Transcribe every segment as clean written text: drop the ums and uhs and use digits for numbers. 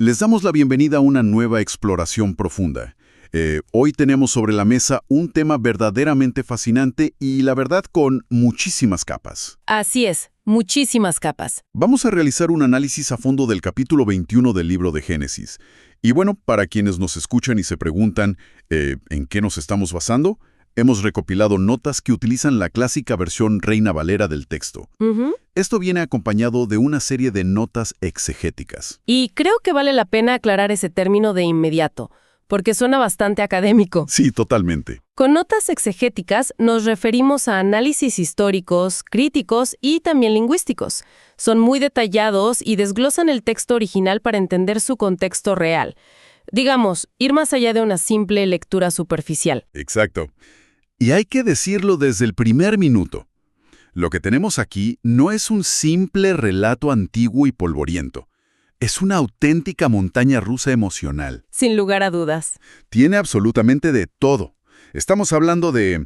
Les damos la bienvenida a una nueva exploración profunda. Hoy tenemos sobre la mesa un tema verdaderamente fascinante y, la verdad, con muchísimas capas. Así es, muchísimas capas. Vamos a realizar un análisis a fondo del capítulo 21 del libro de Génesis. Y bueno, para quienes nos escuchan y se preguntan ¿en qué nos estamos basando? Hemos recopilado notas que utilizan la clásica versión Reina Valera del texto. Esto viene acompañado de una serie de notas exegéticas. Y creo que vale la pena aclarar ese término de inmediato, porque suena bastante académico. Sí, totalmente. Con notas exegéticas nos referimos a análisis históricos, críticos y también lingüísticos. Son muy detallados y desglosan el texto original para entender su contexto real. Digamos, ir más allá de una simple lectura superficial. Exacto. Y hay que decirlo desde el primer minuto. Lo que tenemos aquí no es un simple relato antiguo y polvoriento. Es una auténtica montaña rusa emocional. Sin lugar a dudas. Tiene absolutamente de todo. Estamos hablando de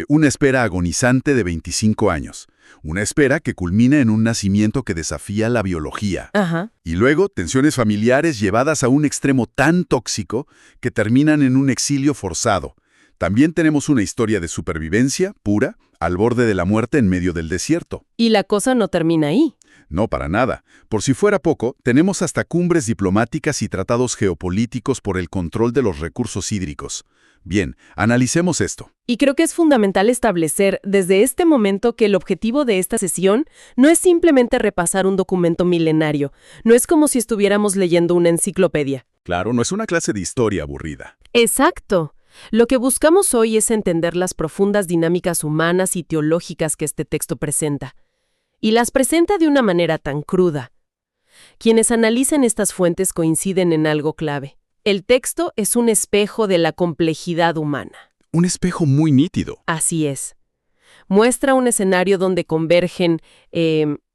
una espera agonizante de 25 años. Una espera que culmina en un nacimiento que desafía la biología. Ajá. Y luego, tensiones familiares llevadas a un extremo tan tóxico que terminan en un exilio forzado. También tenemos una historia de supervivencia pura, al borde de la muerte en medio del desierto. Y la cosa no termina ahí. No, para nada. Por si fuera poco, tenemos hasta cumbres diplomáticas y tratados geopolíticos por el control de los recursos hídricos. Bien, analicemos esto. Y creo que es fundamental establecer desde este momento que el objetivo de esta sesión no es simplemente repasar un documento milenario. No es como si estuviéramos leyendo una enciclopedia. Claro, no es una clase de historia aburrida. Exacto. Lo que buscamos hoy es entender las profundas dinámicas humanas y teológicas que este texto presenta. Y las presenta de una manera tan cruda. Quienes analizan estas fuentes coinciden en algo clave. El texto es un espejo de la complejidad humana. Un espejo muy nítido. Así es. Muestra un escenario donde convergen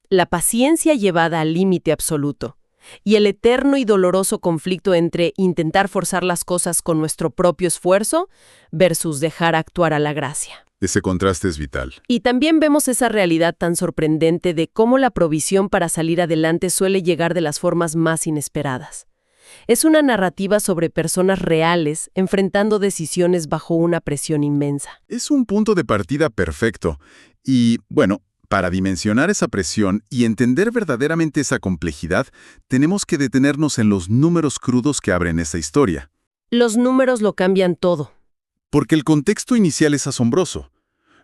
la paciencia llevada al límite absoluto y el eterno y doloroso conflicto entre intentar forzar las cosas con nuestro propio esfuerzo versus dejar actuar a la gracia. Ese contraste es vital. Y también vemos esa realidad tan sorprendente de cómo la provisión para salir adelante suele llegar de las formas más inesperadas. Es una narrativa sobre personas reales enfrentando decisiones bajo una presión inmensa. Es un punto de partida perfecto. Y, bueno, para dimensionar esa presión y entender verdaderamente esa complejidad, tenemos que detenernos en los números crudos que abren esa historia. Los números lo cambian todo. Porque el contexto inicial es asombroso.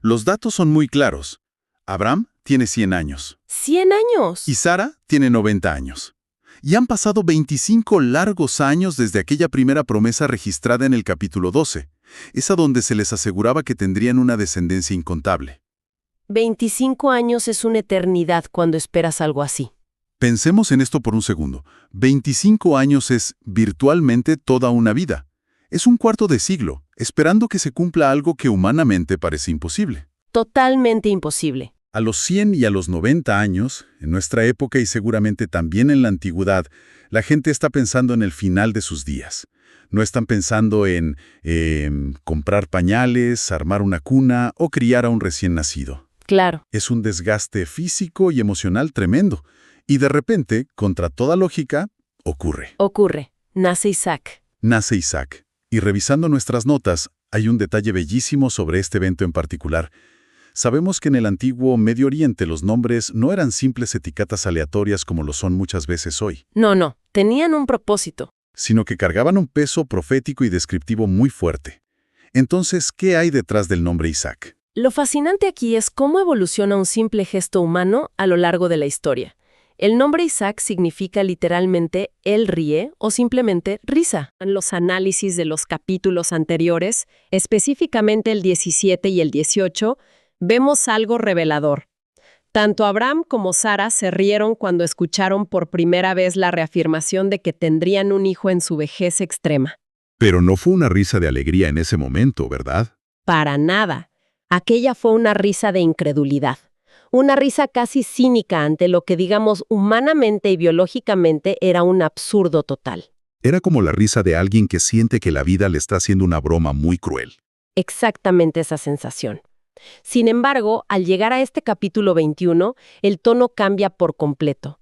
Los datos son muy claros. Abraham tiene 100 años. ¡100 años! Y Sara tiene 90 años. Y han pasado 25 largos años desde aquella primera promesa registrada en el capítulo 12, esa donde se les aseguraba que tendrían una descendencia incontable. 25 años es una eternidad cuando esperas algo así. Pensemos en esto por un segundo. 25 años es virtualmente toda una vida. Es un cuarto de siglo, esperando que se cumpla algo que humanamente parece imposible. Totalmente imposible. A los 100 y a los 90 años, en nuestra época y seguramente también en la antigüedad, la gente está pensando en el final de sus días. No están pensando en comprar pañales, armar una cuna o criar a un recién nacido. Claro. Es un desgaste físico y emocional tremendo. Y de repente, contra toda lógica, ocurre. Nace Isaac. Nace Isaac. Y revisando nuestras notas, hay un detalle bellísimo sobre este evento en particular. Sabemos que en el antiguo Medio Oriente los nombres no eran simples etiquetas aleatorias como lo son muchas veces hoy. No, tenían un propósito. Sino que cargaban un peso profético y descriptivo muy fuerte. Entonces, ¿qué hay detrás del nombre Isaac? Lo fascinante aquí es cómo evoluciona un simple gesto humano a lo largo de la historia. El nombre Isaac significa literalmente «él ríe» o simplemente «risa». En los análisis de los capítulos anteriores, específicamente el 17 y el 18, vemos algo revelador. Tanto Abraham como Sara se rieron cuando escucharon por primera vez la reafirmación de que tendrían un hijo en su vejez extrema. Pero no fue una risa de alegría en ese momento, ¿verdad? Para nada. Aquella fue una risa de incredulidad. Una risa casi cínica ante lo que, digamos, humanamente y biológicamente era un absurdo total. Era como la risa de alguien que siente que la vida le está haciendo una broma muy cruel. Exactamente esa sensación. Sin embargo, al llegar a este capítulo 21, el tono cambia por completo.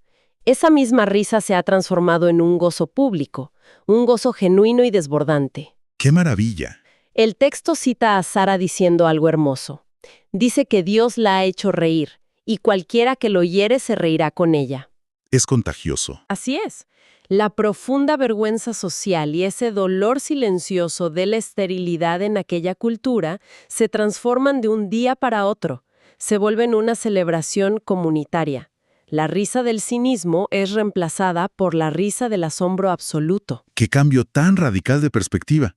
esa misma risa se ha transformado en un gozo público, un gozo genuino y desbordante. ¡Qué maravilla! El texto cita a Sara diciendo algo hermoso. Dice que Dios la ha hecho reír, y cualquiera que lo oyere se reirá con ella. Es contagioso. Así es. La profunda vergüenza social y ese dolor silencioso de la esterilidad en aquella cultura se transforman de un día para otro. Se vuelven una celebración comunitaria. La risa del cinismo es reemplazada por la risa del asombro absoluto. ¡Qué cambio tan radical de perspectiva!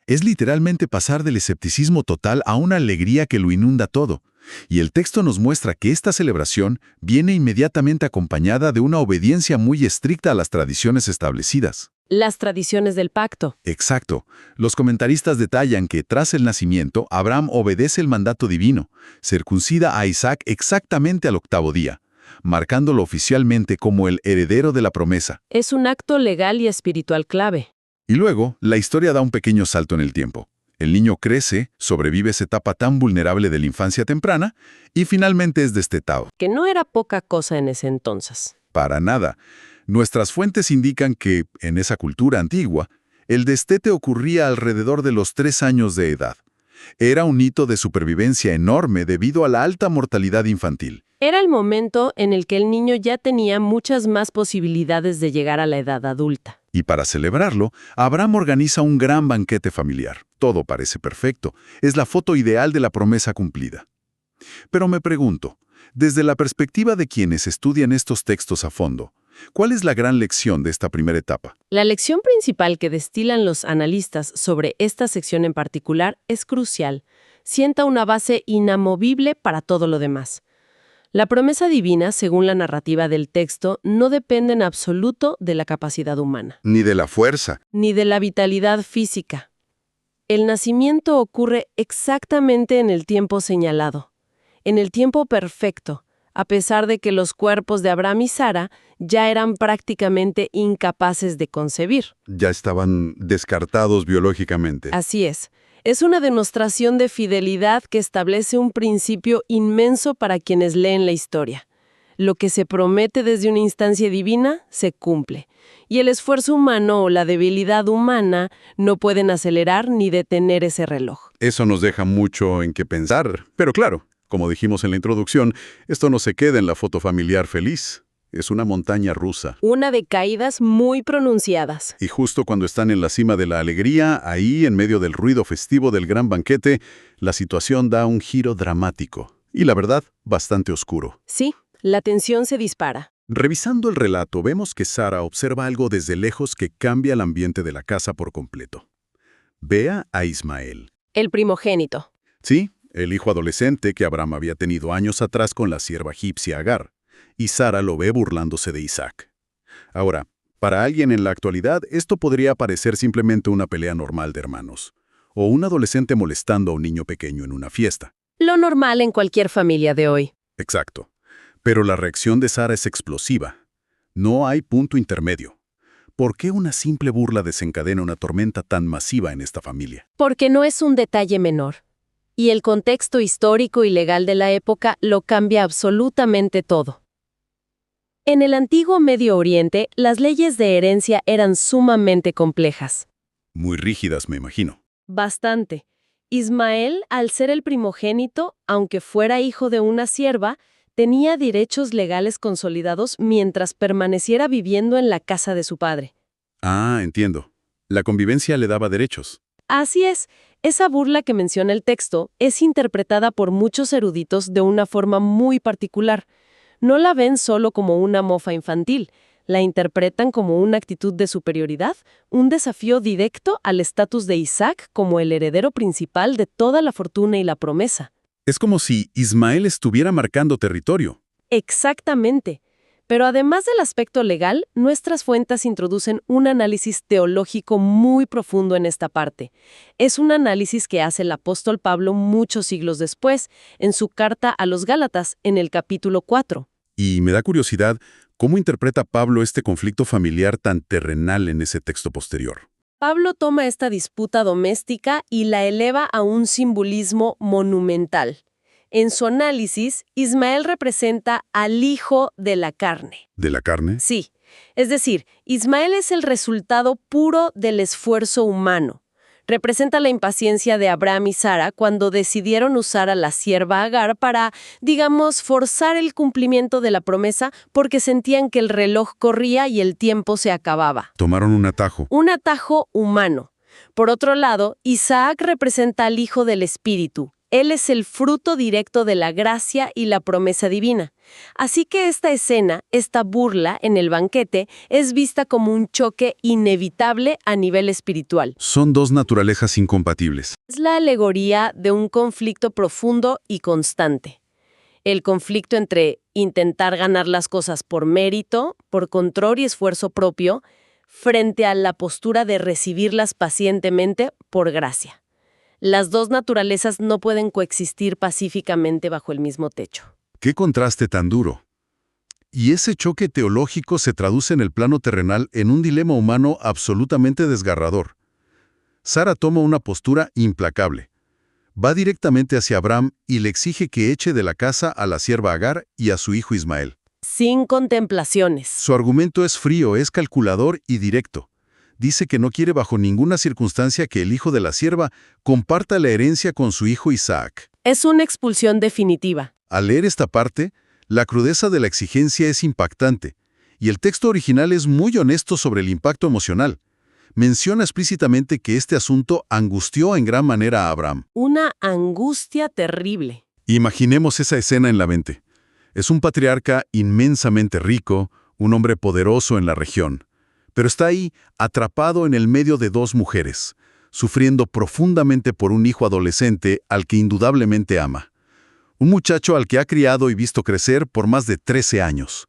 Es literalmente pasar del escepticismo total a una alegría que lo inunda todo. Y el texto nos muestra que esta celebración viene inmediatamente acompañada de una obediencia muy estricta a las tradiciones establecidas. Las tradiciones del pacto. Exacto. Los comentaristas detallan que tras el nacimiento, Abraham obedece el mandato divino, circuncida a Isaac exactamente al 8º día, marcándolo oficialmente como el heredero de la promesa. Es un acto legal y espiritual clave. Y luego, la historia da un pequeño salto en el tiempo. El niño crece, sobrevive esa etapa tan vulnerable de la infancia temprana y finalmente es destetado. Que no era poca cosa en ese entonces. Para nada. Nuestras fuentes indican que, en esa cultura antigua, el destete ocurría alrededor de los 3 años de edad. Era un hito de supervivencia enorme debido a la alta mortalidad infantil. Era el momento en el que el niño ya tenía muchas más posibilidades de llegar a la edad adulta. Y para celebrarlo, Abraham organiza un gran banquete familiar. Todo parece perfecto. Es la foto ideal de la promesa cumplida. Pero me pregunto, desde la perspectiva de quienes estudian estos textos a fondo, ¿cuál es la gran lección de esta primera etapa? La lección principal que destilan los analistas sobre esta sección en particular es crucial. Sienta una base inamovible para todo lo demás. La promesa divina, según la narrativa del texto, no depende en absoluto de la capacidad humana, Ni de la fuerza. ni de la vitalidad física. El nacimiento ocurre exactamente en el tiempo señalado, en el tiempo perfecto, a pesar de que los cuerpos de Abraham y Sara ya eran prácticamente incapaces de concebir. Ya estaban descartados biológicamente. Así es. Es una demostración de fidelidad que establece un principio inmenso para quienes leen la historia. Lo que se promete desde una instancia divina se cumple, y el esfuerzo humano o la debilidad humana no pueden acelerar ni detener ese reloj. Eso nos deja mucho en qué pensar. Pero claro, como dijimos en la introducción, esto no se queda en la foto familiar feliz. Es una montaña rusa. Una de caídas muy pronunciadas. Y justo cuando están en la cima de la alegría, ahí, en medio del ruido festivo del gran banquete, la situación da un giro dramático. Y la verdad, bastante oscuro. Sí, la tensión se dispara. Revisando el relato, vemos que Sara observa algo desde lejos que cambia el ambiente de la casa por completo. Vea a Ismael. El primogénito. Sí, el hijo adolescente que Abraham había tenido años atrás con la sierva egipcia Agar. Y Sara lo ve burlándose de Isaac. Ahora, para alguien en la actualidad, esto podría parecer simplemente una pelea normal de hermanos, o un adolescente molestando a un niño pequeño en una fiesta. Lo normal en cualquier familia de hoy. Exacto. Pero la reacción de Sara es explosiva. No hay punto intermedio. ¿Por qué una simple burla desencadena una tormenta tan masiva en esta familia? Porque no es un detalle menor. Y el contexto histórico y legal de la época lo cambia absolutamente todo. En el antiguo Medio Oriente, las leyes de herencia eran sumamente complejas. Muy rígidas, me imagino. Bastante. Ismael, al ser el primogénito, aunque fuera hijo de una sierva, tenía derechos legales consolidados mientras permaneciera viviendo en la casa de su padre. Ah, entiendo. La convivencia le daba derechos. Así es, esa burla que menciona el texto es interpretada por muchos eruditos de una forma muy particular. No la ven solo como una mofa infantil, la interpretan como una actitud de superioridad, un desafío directo al estatus de Isaac como el heredero principal de toda la fortuna y la promesa. Es como si Ismael estuviera marcando territorio. Exactamente. Pero además del aspecto legal, nuestras fuentes introducen un análisis teológico muy profundo en esta parte. Es un análisis que hace el apóstol Pablo muchos siglos después, en su carta a los Gálatas, en el capítulo 4. Y me da curiosidad, ¿cómo interpreta Pablo este conflicto familiar tan terrenal en ese texto posterior? Pablo toma esta disputa doméstica y la eleva a un simbolismo monumental. En su análisis, Ismael representa al hijo de la carne. ¿De la carne? Sí, es decir, Ismael es el resultado puro del esfuerzo humano. Representa la impaciencia de Abraham y Sara cuando decidieron usar a la sierva Agar para, digamos, forzar el cumplimiento de la promesa porque sentían que el reloj corría y el tiempo se acababa. Tomaron un atajo. Un atajo humano. Por otro lado, Isaac representa al Hijo del Espíritu. Él es el fruto directo de la gracia y la promesa divina. Así que esta escena, esta burla en el banquete, es vista como un choque inevitable a nivel espiritual. Son dos naturalezas incompatibles. Es la alegoría de un conflicto profundo y constante. El conflicto entre intentar ganar las cosas por mérito, por control y esfuerzo propio, frente a la postura de recibirlas pacientemente por gracia. Las dos naturalezas no pueden coexistir pacíficamente bajo el mismo techo. ¡Qué contraste tan duro! Y ese choque teológico se traduce en el plano terrenal en un dilema humano absolutamente desgarrador. Sara toma una postura implacable. Va directamente hacia Abraham y le exige que eche de la casa a la sierva Agar y a su hijo Ismael. Sin contemplaciones. Su argumento es frío, es calculador y directo. Dice que no quiere bajo ninguna circunstancia que el hijo de la sierva comparta la herencia con su hijo Isaac. Es una expulsión definitiva. Al leer esta parte, la crudeza de la exigencia es impactante, y el texto original es muy honesto sobre el impacto emocional. Menciona explícitamente que este asunto angustió en gran manera a Abraham. Una angustia terrible. Imaginemos esa escena en la mente. Es un patriarca inmensamente rico, un hombre poderoso en la región. Pero está ahí, atrapado en el medio de dos mujeres, sufriendo profundamente por un hijo adolescente al que indudablemente ama. Un muchacho al que ha criado y visto crecer por más de 13 años.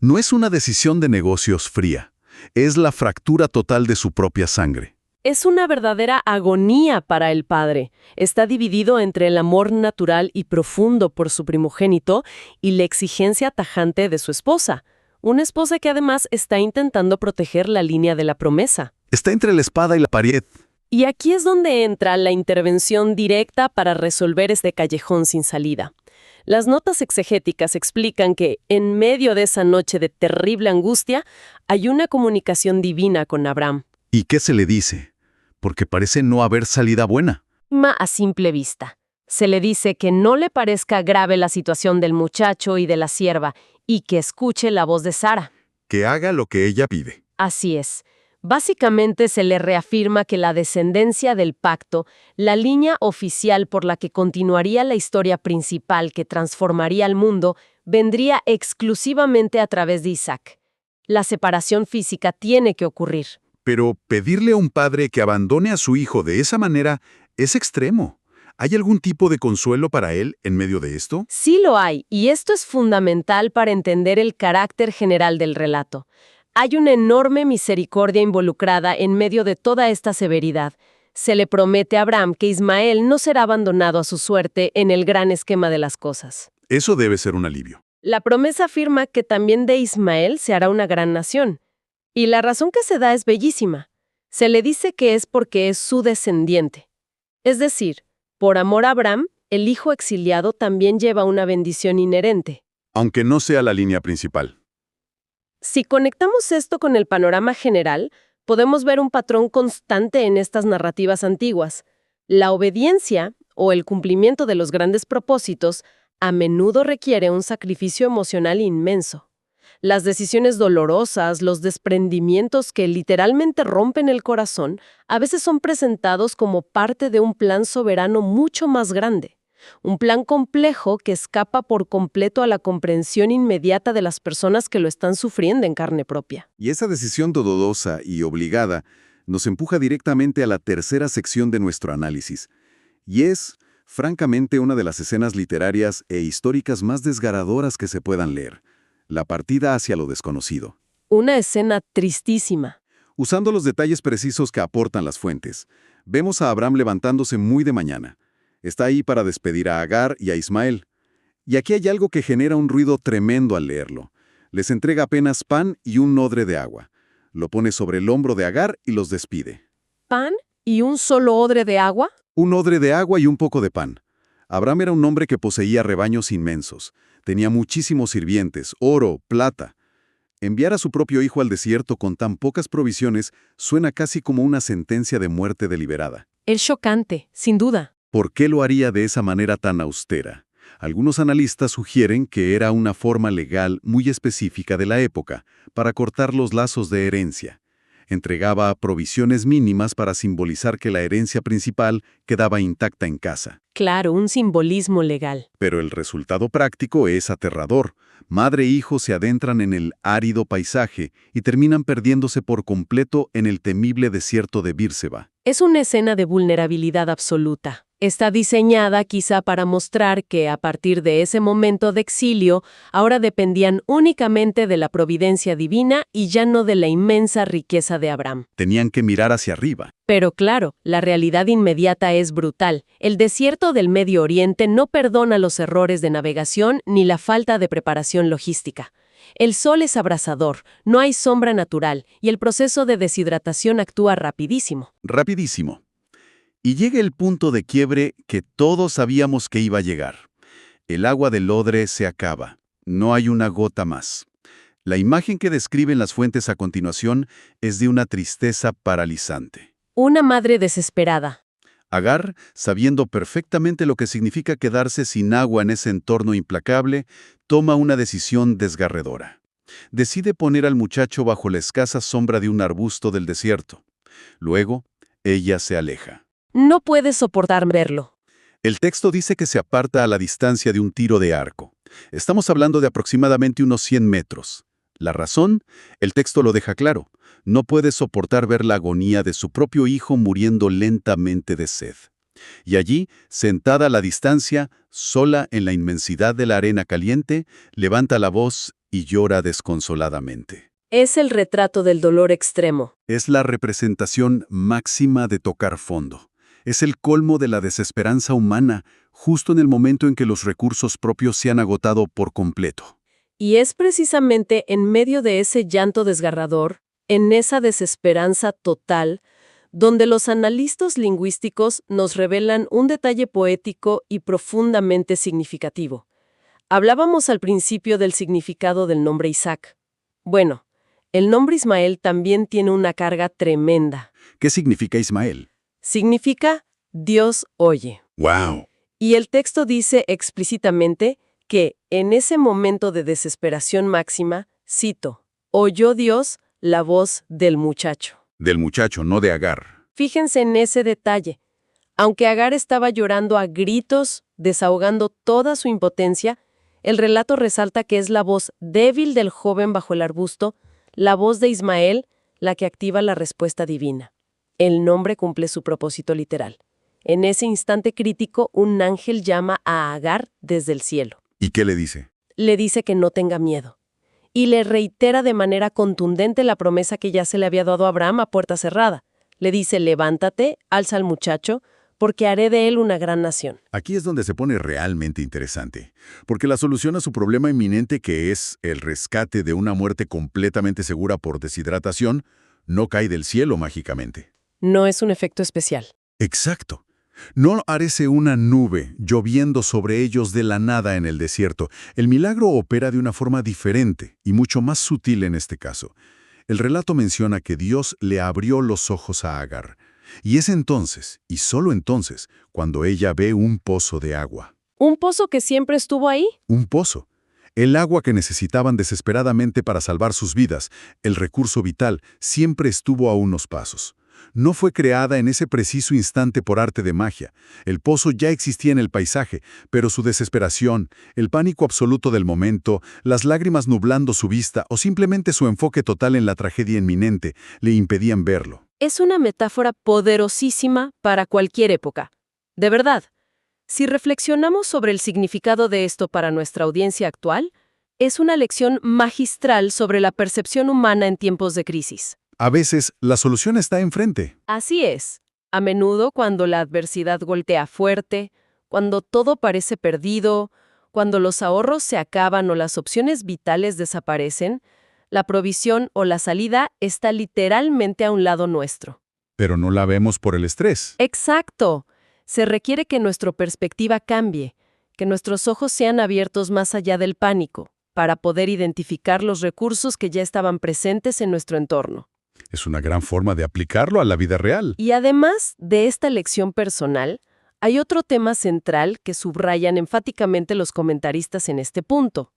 No es una decisión de negocios fría, es la fractura total de su propia sangre. Es una verdadera agonía para el padre. Está dividido entre el amor natural y profundo por su primogénito y la exigencia tajante de su esposa. Una esposa que además está intentando proteger la línea de la promesa. Está entre la espada y la pared. Y aquí es donde entra la intervención directa para resolver este callejón sin salida. Las notas exegéticas explican que, en medio de esa noche de terrible angustia, hay una comunicación divina con Abraham. ¿Y qué se le dice? Porque parece no haber salida buena. A simple vista. Se le dice que no le parezca grave la situación del muchacho y de la sierva, y que escuche la voz de Sara. Que haga lo que ella pide. Así es. Básicamente se le reafirma que la descendencia del pacto, la línea oficial por la que continuaría la historia principal que transformaría al mundo, vendría exclusivamente a través de Isaac. La separación física tiene que ocurrir. Pero pedirle a un padre que abandone a su hijo de esa manera es extremo. ¿Hay algún tipo de consuelo para él en medio de esto? Sí lo hay, y esto es fundamental para entender el carácter general del relato. Hay una enorme misericordia involucrada en medio de toda esta severidad. Se le promete a Abraham que Ismael no será abandonado a su suerte en el gran esquema de las cosas. Eso debe ser un alivio. La promesa afirma que también de Ismael se hará una gran nación. Y la razón que se da es bellísima. Se le dice que es porque es su descendiente. Es decir, por amor a Abraham, el hijo exiliado también lleva una bendición inherente. Aunque no sea la línea principal. Si conectamos esto con el panorama general, podemos ver un patrón constante en estas narrativas antiguas. La obediencia, o el cumplimiento de los grandes propósitos, a menudo requiere un sacrificio emocional inmenso. Las decisiones dolorosas, los desprendimientos que literalmente rompen el corazón, a veces son presentados como parte de un plan soberano mucho más grande. Un plan complejo que escapa por completo a la comprensión inmediata de las personas que lo están sufriendo en carne propia. Y esa decisión dolorosa y obligada nos empuja directamente a la tercera sección de nuestro análisis. Y es, francamente, una de las escenas literarias e históricas más desgarradoras que se puedan leer. La partida hacia lo desconocido. Una escena tristísima. Usando los detalles precisos que aportan las fuentes, vemos a Abraham levantándose muy de mañana. Está ahí para despedir a Agar y a Ismael. Y aquí hay algo que genera un ruido tremendo al leerlo. Les entrega apenas pan y un odre de agua. Lo pone sobre el hombro de Agar y los despide. ¿Pan y un solo odre de agua? Un odre de agua y un poco de pan. Abraham era un hombre que poseía rebaños inmensos. Tenía muchísimos sirvientes, oro, plata. Enviar a su propio hijo al desierto con tan pocas provisiones suena casi como una sentencia de muerte deliberada. Es chocante, sin duda. ¿Por qué lo haría de esa manera tan austera? Algunos analistas sugieren que era una forma legal muy específica de la época para cortar los lazos de herencia. Entregaba provisiones mínimas para simbolizar que la herencia principal quedaba intacta en casa. Claro, un simbolismo legal. Pero el resultado práctico es aterrador. Madre e hijo se adentran en el árido paisaje y terminan perdiéndose por completo en el temible desierto de Bírseba. Es una escena de vulnerabilidad absoluta. Está diseñada quizá para mostrar que a partir de ese momento de exilio, ahora dependían únicamente de la providencia divina y ya no de la inmensa riqueza de Abraham. Tenían que mirar hacia arriba. Pero claro, la realidad inmediata es brutal. El desierto del Medio Oriente no perdona los errores de navegación ni la falta de preparación logística. El sol es abrasador, no hay sombra natural y el proceso de deshidratación actúa rapidísimo. Rapidísimo. Y llega el punto de quiebre que todos sabíamos que iba a llegar. El agua del odre se acaba. No hay una gota más. La imagen que describen las fuentes a continuación es de una tristeza paralizante. Una madre desesperada. Agar, sabiendo perfectamente lo que significa quedarse sin agua en ese entorno implacable, toma una decisión desgarradora. Decide poner al muchacho bajo la escasa sombra de un arbusto del desierto. Luego, ella se aleja. No puede soportar verlo. El texto dice que se aparta a la distancia de un tiro de arco. Estamos hablando de aproximadamente unos 100 metros. ¿La razón? El texto lo deja claro. No puede soportar ver la agonía de su propio hijo muriendo lentamente de sed. Y allí, sentada a la distancia, sola en la inmensidad de la arena caliente, levanta la voz y llora desconsoladamente. Es el retrato del dolor extremo. Es la representación máxima de tocar fondo. Es el colmo de la desesperanza humana, justo en el momento en que los recursos propios se han agotado por completo. Y es precisamente en medio de ese llanto desgarrador, en esa desesperanza total, donde los analistas lingüísticos nos revelan un detalle poético y profundamente significativo. Hablábamos al principio del significado del nombre Isaac. Bueno, el nombre Ismael también tiene una carga tremenda. ¿Qué significa Ismael? Significa Dios oye. ¡Wow! Y el texto dice explícitamente que en ese momento de desesperación máxima, cito, oyó Dios la voz del muchacho. Del muchacho, no de Agar. Fíjense en ese detalle. Aunque Agar estaba llorando a gritos, desahogando toda su impotencia, el relato resalta que es la voz débil del joven bajo el arbusto, la voz de Ismael, la que activa la respuesta divina. El nombre cumple su propósito literal. En ese instante crítico, un ángel llama a Agar desde el cielo. ¿Y qué le dice? Le dice que no tenga miedo. Y le reitera de manera contundente la promesa que ya se le había dado a Abraham a puerta cerrada. Le dice, levántate, alza al muchacho, porque haré de él una gran nación. Aquí es donde se pone realmente interesante, porque la solución a su problema inminente, que es el rescate de una muerte completamente segura por deshidratación, no cae del cielo mágicamente. No es un efecto especial. Exacto. No aparece una nube lloviendo sobre ellos de la nada en el desierto. El milagro opera de una forma diferente y mucho más sutil en este caso. El relato menciona que Dios le abrió los ojos a Agar. Y es entonces, y solo entonces, cuando ella ve un pozo de agua. ¿Un pozo que siempre estuvo ahí? Un pozo. El agua que necesitaban desesperadamente para salvar sus vidas, el recurso vital, siempre estuvo a unos pasos. No fue creada en ese preciso instante por arte de magia. El pozo ya existía en el paisaje, pero su desesperación, el pánico absoluto del momento, las lágrimas nublando su vista o simplemente su enfoque total en la tragedia inminente le impedían verlo. Es una metáfora poderosísima para cualquier época. De verdad, si reflexionamos sobre el significado de esto para nuestra audiencia actual, es una lección magistral sobre la percepción humana en tiempos de crisis. A veces, la solución está enfrente. Así es. A menudo, cuando la adversidad golpea fuerte, cuando todo parece perdido, cuando los ahorros se acaban o las opciones vitales desaparecen, la provisión o la salida está literalmente a un lado nuestro. Pero no la vemos por el estrés. Exacto. Se requiere que nuestra perspectiva cambie, que nuestros ojos sean abiertos más allá del pánico, para poder identificar los recursos que ya estaban presentes en nuestro entorno. Es una gran forma de aplicarlo a la vida real. Y además de esta lección personal, hay otro tema central que subrayan enfáticamente los comentaristas en este punto.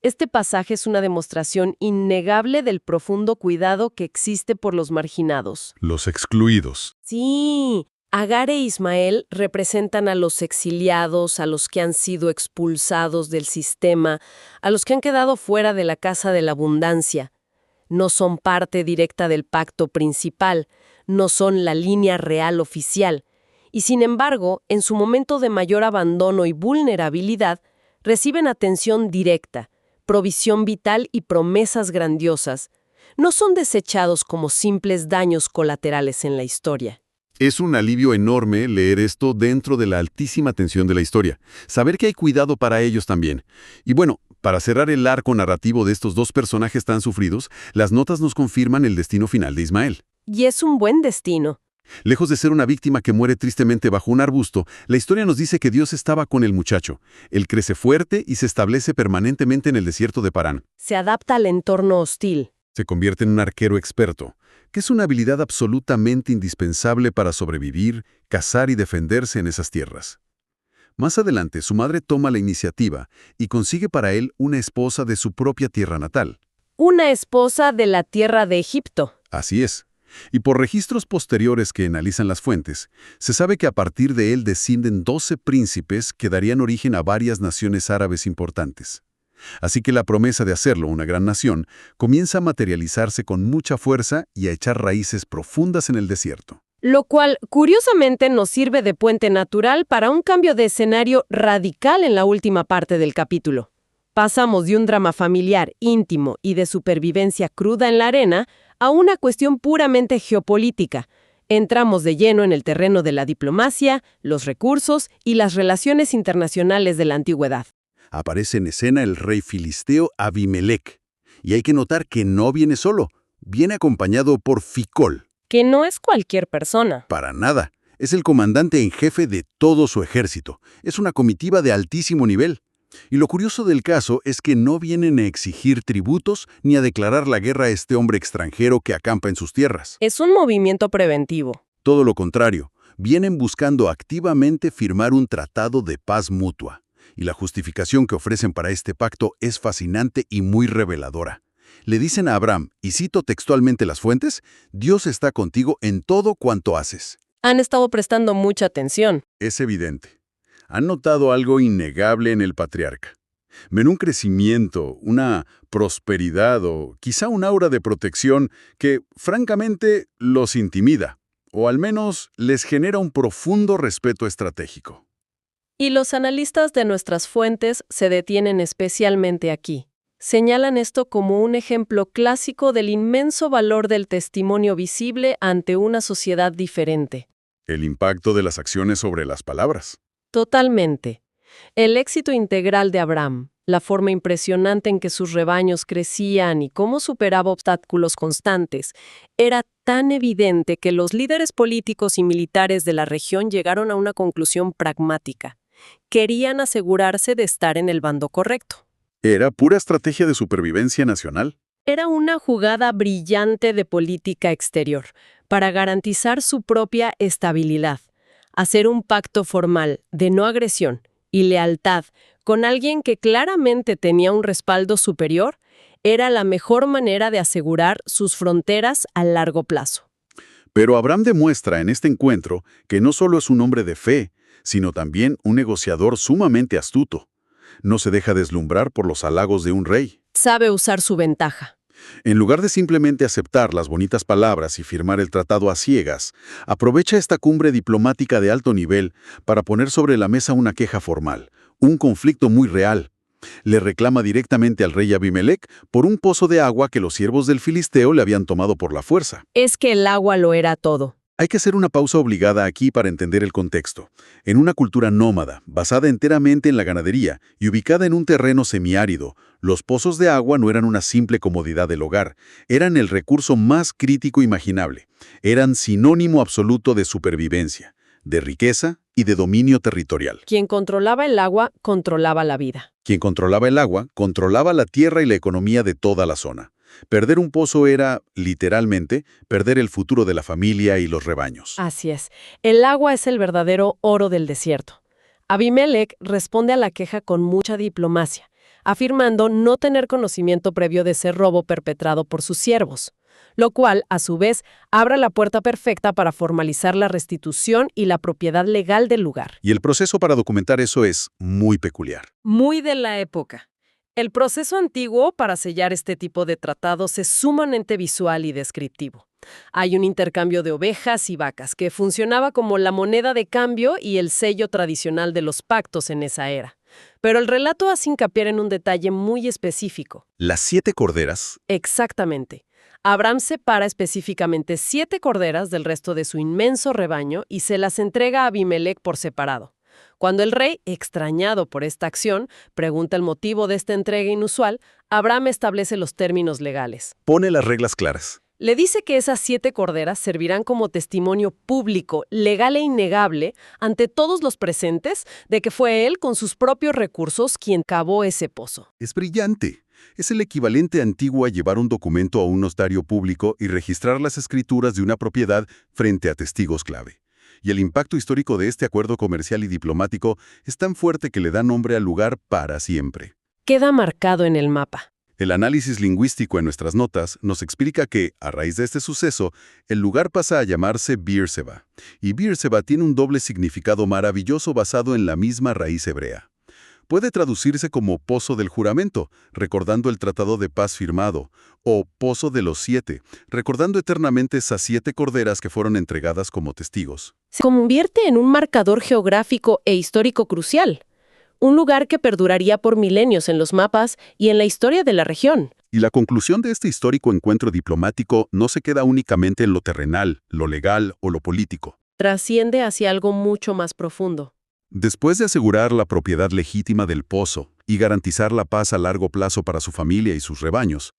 Este pasaje es una demostración innegable del profundo cuidado que existe por los marginados. Los excluidos. Sí, Agar e Ismael representan a los exiliados, a los que han sido expulsados del sistema, a los que han quedado fuera de la casa de la abundancia. No son parte directa del pacto principal, no son la línea real oficial, y sin embargo, en su momento de mayor abandono y vulnerabilidad, reciben atención directa, provisión vital y promesas grandiosas. No son desechados como simples daños colaterales en la historia. Es un alivio enorme leer esto dentro de la altísima tensión de la historia, saber que hay cuidado para ellos también. Y bueno, para cerrar el arco narrativo de estos dos personajes tan sufridos, las notas nos confirman el destino final de Ismael. Y es un buen destino. Lejos de ser una víctima que muere tristemente bajo un arbusto, la historia nos dice que Dios estaba con el muchacho. Él crece fuerte y se establece permanentemente en el desierto de Parán. Se adapta al entorno hostil. Se convierte en un arquero experto, que es una habilidad absolutamente indispensable para sobrevivir, cazar y defenderse en esas tierras. Más adelante, su madre toma la iniciativa y consigue para él una esposa de su propia tierra natal. Una esposa de la tierra de Egipto. Así es. Y por registros posteriores que analizan las fuentes, se sabe que a partir de él descienden 12 príncipes que darían origen a varias naciones árabes importantes. Así que la promesa de hacerlo una gran nación comienza a materializarse con mucha fuerza y a echar raíces profundas en el desierto. Lo cual, curiosamente, nos sirve de puente natural para un cambio de escenario radical en la última parte del capítulo. Pasamos de un drama familiar, íntimo y de supervivencia cruda en la arena a una cuestión puramente geopolítica. Entramos de lleno en el terreno de la diplomacia, los recursos y las relaciones internacionales de la antigüedad. Aparece en escena el rey filisteo Abimelec. Y hay que notar que no viene solo, viene acompañado por Ficol. Que no es cualquier persona. Para nada. Es el comandante en jefe de todo su ejército. Es una comitiva de altísimo nivel. Y lo curioso del caso es que no vienen a exigir tributos ni a declarar la guerra a este hombre extranjero que acampa en sus tierras. Es un movimiento preventivo. Todo lo contrario, vienen buscando activamente firmar un tratado de paz mutua. Y la justificación que ofrecen para este pacto es fascinante y muy reveladora. Le dicen a Abraham, y cito textualmente las fuentes, Dios está contigo en todo cuanto haces. Han estado prestando mucha atención. Es evidente. Han notado algo innegable en el patriarca. Ven un crecimiento, una prosperidad o quizá un aura de protección que, francamente, los intimida, o al menos les genera un profundo respeto estratégico. Y los analistas de nuestras fuentes se detienen especialmente aquí. Señalan esto como un ejemplo clásico del inmenso valor del testimonio visible ante una sociedad diferente. El impacto de las acciones sobre las palabras. Totalmente. El éxito integral de Abraham, la forma impresionante en que sus rebaños crecían y cómo superaba obstáculos constantes, era tan evidente que los líderes políticos y militares de la región llegaron a una conclusión pragmática. Querían asegurarse de estar en el bando correcto. Era pura estrategia de supervivencia nacional. Era una jugada brillante de política exterior para garantizar su propia estabilidad. Hacer un pacto formal de no agresión y lealtad con alguien que claramente tenía un respaldo superior era la mejor manera de asegurar sus fronteras a largo plazo. Pero Abraham demuestra en este encuentro que no solo es un hombre de fe, sino también un negociador sumamente astuto. No se deja deslumbrar por los halagos de un rey. Sabe usar su ventaja. En lugar de simplemente aceptar las bonitas palabras y firmar el tratado a ciegas, aprovecha esta cumbre diplomática de alto nivel para poner sobre la mesa una queja formal, un conflicto muy real. Le reclama directamente al rey Abimelec por un pozo de agua que los siervos del filisteo le habían tomado por la fuerza. Es que el agua lo era todo. Hay que hacer una pausa obligada aquí para entender el contexto. En una cultura nómada, basada enteramente en la ganadería y ubicada en un terreno semiárido, los pozos de agua no eran una simple comodidad del hogar, eran el recurso más crítico imaginable. Eran sinónimo absoluto de supervivencia, de riqueza y de dominio territorial. Quien controlaba el agua, controlaba la vida. Quien controlaba el agua, controlaba la tierra y la economía de toda la zona. Perder un pozo era, literalmente, perder el futuro de la familia y los rebaños. Así es. El agua es el verdadero oro del desierto. Abimelech responde a la queja con mucha diplomacia, afirmando no tener conocimiento previo de ese robo perpetrado por sus siervos, lo cual, a su vez, abre la puerta perfecta para formalizar la restitución y la propiedad legal del lugar. Y el proceso para documentar eso es muy peculiar. Muy de la época. El proceso antiguo para sellar este tipo de tratados es sumamente visual y descriptivo. Hay un intercambio de ovejas y vacas que funcionaba como la moneda de cambio y el sello tradicional de los pactos en esa era. Pero el relato hace hincapié en un detalle muy específico. Las 7 corderas. Exactamente. Abraham separa específicamente 7 corderas del resto de su inmenso rebaño y se las entrega a Abimelech por separado. Cuando el rey, extrañado por esta acción, pregunta el motivo de esta entrega inusual, Abraham establece los términos legales. Pone las reglas claras. Le dice que esas 7 corderas servirán como testimonio público, legal e innegable, ante todos los presentes, de que fue él, con sus propios recursos, quien cavó ese pozo. Es brillante. Es el equivalente antiguo a llevar un documento a un notario público y registrar las escrituras de una propiedad frente a testigos clave. Y el impacto histórico de este acuerdo comercial y diplomático es tan fuerte que le da nombre al lugar para siempre. Queda marcado en el mapa. El análisis lingüístico en nuestras notas nos explica que, a raíz de este suceso, el lugar pasa a llamarse Beerseba. Y Beerseba tiene un doble significado maravilloso basado en la misma raíz hebrea. Puede traducirse como Pozo del Juramento, recordando el tratado de paz firmado, o Pozo de los 7, recordando eternamente esas 7 corderas que fueron entregadas como testigos. Se convierte en un marcador geográfico e histórico crucial. Un lugar que perduraría por milenios en los mapas y en la historia de la región. Y la conclusión de este histórico encuentro diplomático no se queda únicamente en lo terrenal, lo legal o lo político. Trasciende hacia algo mucho más profundo. Después de asegurar la propiedad legítima del pozo y garantizar la paz a largo plazo para su familia y sus rebaños,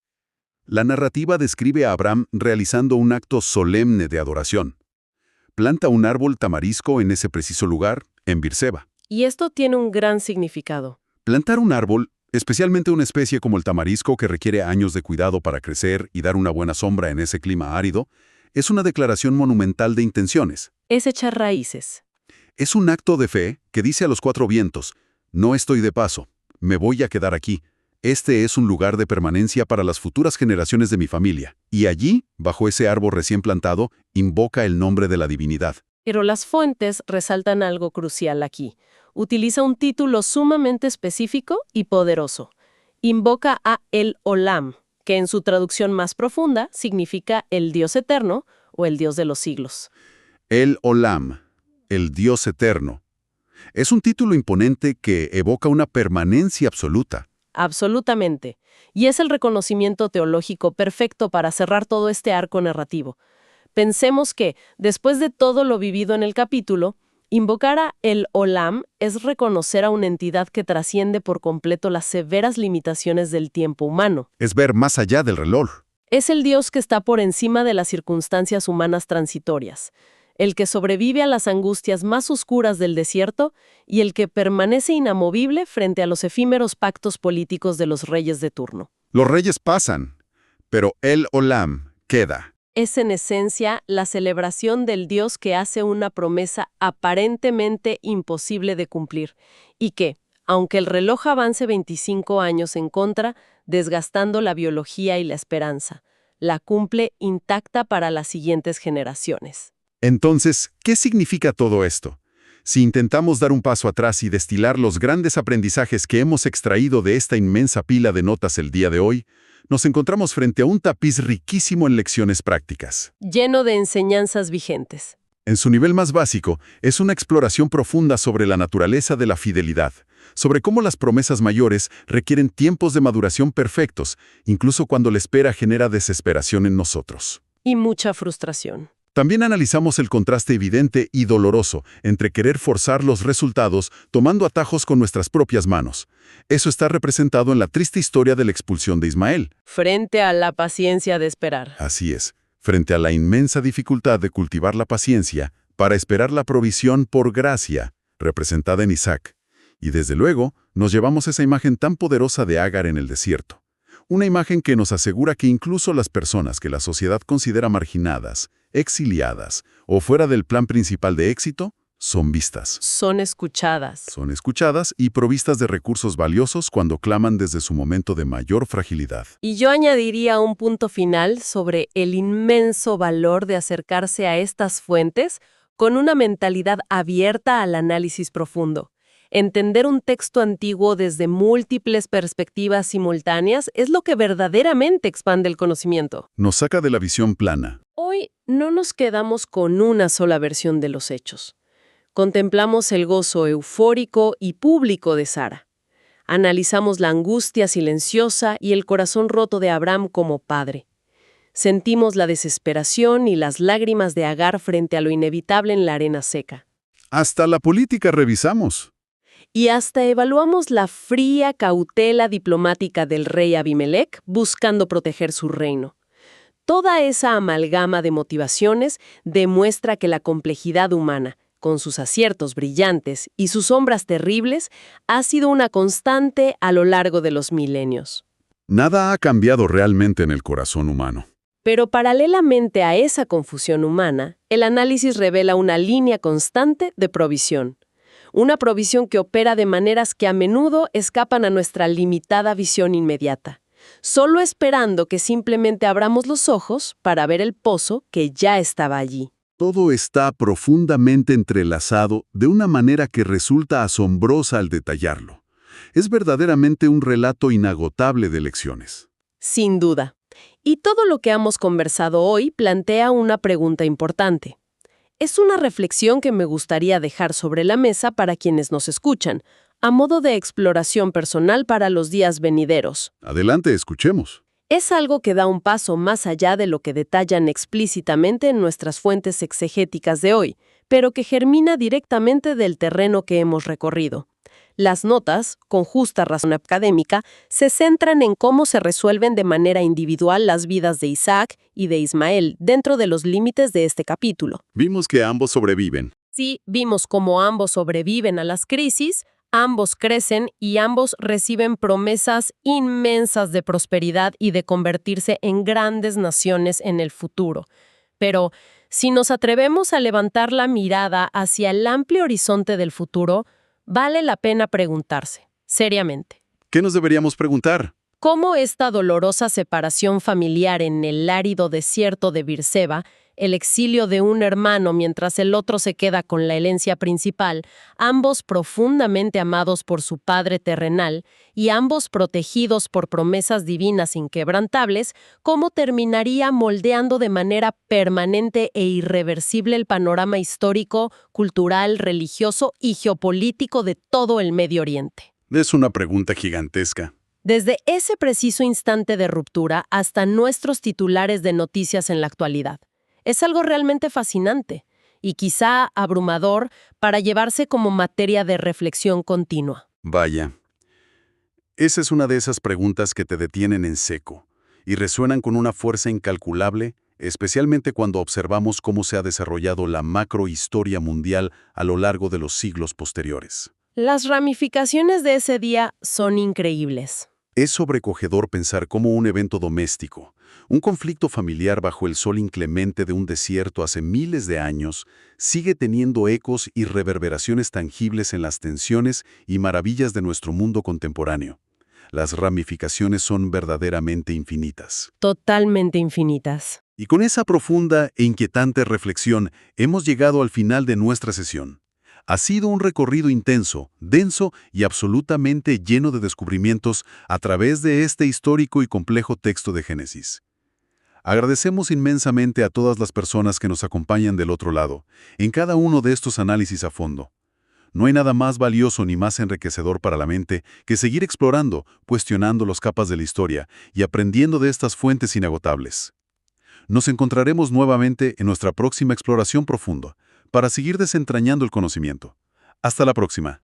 la narrativa describe a Abraham realizando un acto solemne de adoración. Planta un árbol tamarisco en ese preciso lugar, en Beerseba. Y esto tiene un gran significado. Plantar un árbol, especialmente una especie como el tamarisco que requiere años de cuidado para crecer y dar una buena sombra en ese clima árido, es una declaración monumental de intenciones. Es echar raíces. Es un acto de fe que dice a los 4 vientos, no estoy de paso, me voy a quedar aquí. Este es un lugar de permanencia para las futuras generaciones de mi familia. Y allí, bajo ese árbol recién plantado, invoca el nombre de la divinidad. Pero las fuentes resaltan algo crucial aquí. Utiliza un título sumamente específico y poderoso. Invoca a El Olam, que en su traducción más profunda significa el Dios eterno o el Dios de los siglos. El Olam, el Dios eterno. Es un título imponente que evoca una permanencia absoluta. Absolutamente. Y es el reconocimiento teológico perfecto para cerrar todo este arco narrativo. Pensemos que, después de todo lo vivido en el capítulo, invocar a El Olam es reconocer a una entidad que trasciende por completo las severas limitaciones del tiempo humano. Es ver más allá del reloj. Es el Dios que está por encima de las circunstancias humanas transitorias, el que sobrevive a las angustias más oscuras del desierto y el que permanece inamovible frente a los efímeros pactos políticos de los reyes de turno. Los reyes pasan, pero El Olam queda. Es en esencia la celebración del Dios que hace una promesa aparentemente imposible de cumplir y que, aunque el reloj avance 25 años en contra, desgastando la biología y la esperanza, la cumple intacta para las siguientes generaciones. Entonces, ¿qué significa todo esto? Si intentamos dar un paso atrás y destilar los grandes aprendizajes que hemos extraído de esta inmensa pila de notas el día de hoy, nos encontramos frente a un tapiz riquísimo en lecciones prácticas. Lleno de enseñanzas vigentes. En su nivel más básico, es una exploración profunda sobre la naturaleza de la fidelidad, sobre cómo las promesas mayores requieren tiempos de maduración perfectos, incluso cuando la espera genera desesperación en nosotros. Y mucha frustración. También analizamos el contraste evidente y doloroso entre querer forzar los resultados tomando atajos con nuestras propias manos. Eso está representado en la triste historia de la expulsión de Ismael. Frente a la paciencia de esperar. Así es. Frente a la inmensa dificultad de cultivar la paciencia, para esperar la provisión por gracia, representada en Isaac. Y desde luego, nos llevamos esa imagen tan poderosa de Agar en el desierto. Una imagen que nos asegura que incluso las personas que la sociedad considera marginadas, exiliadas o fuera del plan principal de éxito, son vistas. Son escuchadas. Son escuchadas y provistas de recursos valiosos cuando claman desde su momento de mayor fragilidad. Y yo añadiría un punto final sobre el inmenso valor de acercarse a estas fuentes con una mentalidad abierta al análisis profundo. Entender un texto antiguo desde múltiples perspectivas simultáneas es lo que verdaderamente expande el conocimiento. Nos saca de la visión plana. Hoy no nos quedamos con una sola versión de los hechos. Contemplamos el gozo eufórico y público de Sara. Analizamos la angustia silenciosa y el corazón roto de Abraham como padre. Sentimos la desesperación y las lágrimas de Agar frente a lo inevitable en la arena seca. Hasta la política revisamos. Y hasta evaluamos la fría cautela diplomática del rey Abimelech buscando proteger su reino. Toda esa amalgama de motivaciones demuestra que la complejidad humana, con sus aciertos brillantes y sus sombras terribles, ha sido una constante a lo largo de los milenios. Nada ha cambiado realmente en el corazón humano. Pero paralelamente a esa confusión humana, el análisis revela una línea constante de provisión. Una provisión que opera de maneras que a menudo escapan a nuestra limitada visión inmediata, solo esperando que simplemente abramos los ojos para ver el pozo que ya estaba allí. Todo está profundamente entrelazado de una manera que resulta asombrosa al detallarlo. Es verdaderamente un relato inagotable de lecciones. Sin duda. Y todo lo que hemos conversado hoy plantea una pregunta importante. Es una reflexión que me gustaría dejar sobre la mesa para quienes nos escuchan, a modo de exploración personal para los días venideros. Adelante, escuchemos. Es algo que da un paso más allá de lo que detallan explícitamente en nuestras fuentes exegéticas de hoy, pero que germina directamente del terreno que hemos recorrido. Las notas, con justa razón académica, se centran en cómo se resuelven de manera individual las vidas de Isaac y de Ismael dentro de los límites de este capítulo. Vimos que ambos sobreviven. Sí, vimos cómo ambos sobreviven a las crisis, ambos crecen y ambos reciben promesas inmensas de prosperidad y de convertirse en grandes naciones en el futuro. Pero si nos atrevemos a levantar la mirada hacia el amplio horizonte del futuro, vale la pena preguntarse, seriamente. ¿Qué nos deberíamos preguntar? ¿Cómo esta dolorosa separación familiar en el árido desierto de Beerseba, el exilio de un hermano mientras el otro se queda con la herencia principal, ambos profundamente amados por su padre terrenal y ambos protegidos por promesas divinas inquebrantables, cómo terminaría moldeando de manera permanente e irreversible el panorama histórico, cultural, religioso y geopolítico de todo el Medio Oriente? Es una pregunta gigantesca. Desde ese preciso instante de ruptura hasta nuestros titulares de noticias en la actualidad. Es algo realmente fascinante y quizá abrumador para llevarse como materia de reflexión continua. Vaya. Esa es una de esas preguntas que te detienen en seco y resuenan con una fuerza incalculable, especialmente cuando observamos cómo se ha desarrollado la macrohistoria mundial a lo largo de los siglos posteriores. Las ramificaciones de ese día son increíbles. Es sobrecogedor pensar cómo un evento doméstico, un conflicto familiar bajo el sol inclemente de un desierto hace miles de años, sigue teniendo ecos y reverberaciones tangibles en las tensiones y maravillas de nuestro mundo contemporáneo. Las ramificaciones son verdaderamente infinitas. Totalmente infinitas. Y con esa profunda e inquietante reflexión hemos llegado al final de nuestra sesión. Ha sido un recorrido intenso, denso y absolutamente lleno de descubrimientos a través de este histórico y complejo texto de Génesis. Agradecemos inmensamente a todas las personas que nos acompañan del otro lado, en cada uno de estos análisis a fondo. No hay nada más valioso ni más enriquecedor para la mente que seguir explorando, cuestionando las capas de la historia y aprendiendo de estas fuentes inagotables. Nos encontraremos nuevamente en nuestra próxima exploración profunda, para seguir desentrañando el conocimiento. Hasta la próxima.